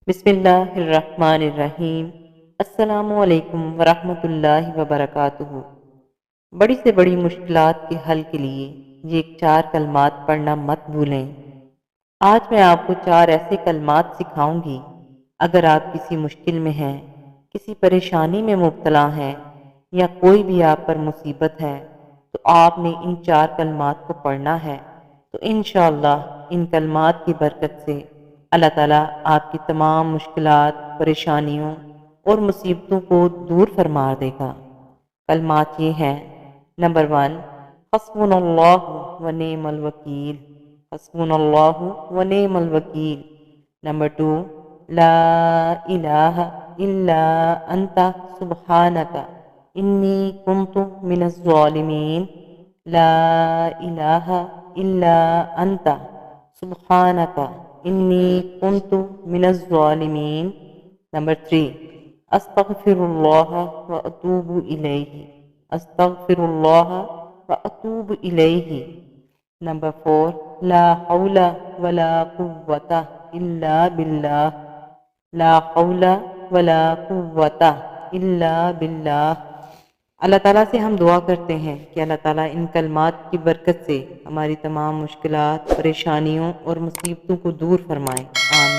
بسم اللہ الرحمن الرحیم۔ السلام علیکم ورحمۃ اللہ وبرکاتہ۔ بڑی سے بڑی مشکلات کے حل کے لیے یہ 4 کلمات پڑھنا مت بھولیں۔ آج میں آپ کو 4 ایسے کلمات سکھاؤں گی۔ اگر آپ کسی مشکل میں ہیں، کسی پریشانی میں مبتلا ہیں یا کوئی بھی آپ پر مصیبت ہے تو آپ نے ان 4 کلمات کو پڑھنا ہے، تو انشاءاللہ ان کلمات کی برکت سے اللہ تعالیٰ آپ کی تمام مشکلات، پریشانیوں اور مصیبتوں کو دور فرما دے گا۔ کلمات یہ ہیں: نمبر 1، حسبنا اللہ و نعم الوکیل، حسبنا اللہ و نعم الوکیل۔ نمبر 2، لا الہ الا انت سبحانک انی کنت من الظالمین، لا الہ الا انت سبحانک انی کنت من الظالمین۔ نمبر 3، استغفر اللہ و اتوب الیہ، استغفر اللہ و اتوب الیہ۔ نمبر 4، لا حول ولا قوة الا باللہ، لا حول ولا قوة الا باللہ۔ اللہ تعالیٰ سے ہم دعا کرتے ہیں کہ اللہ تعالیٰ ان کلمات کی برکت سے ہماری تمام مشکلات، پریشانیوں اور مصیبتوں کو دور فرمائے۔ آمین۔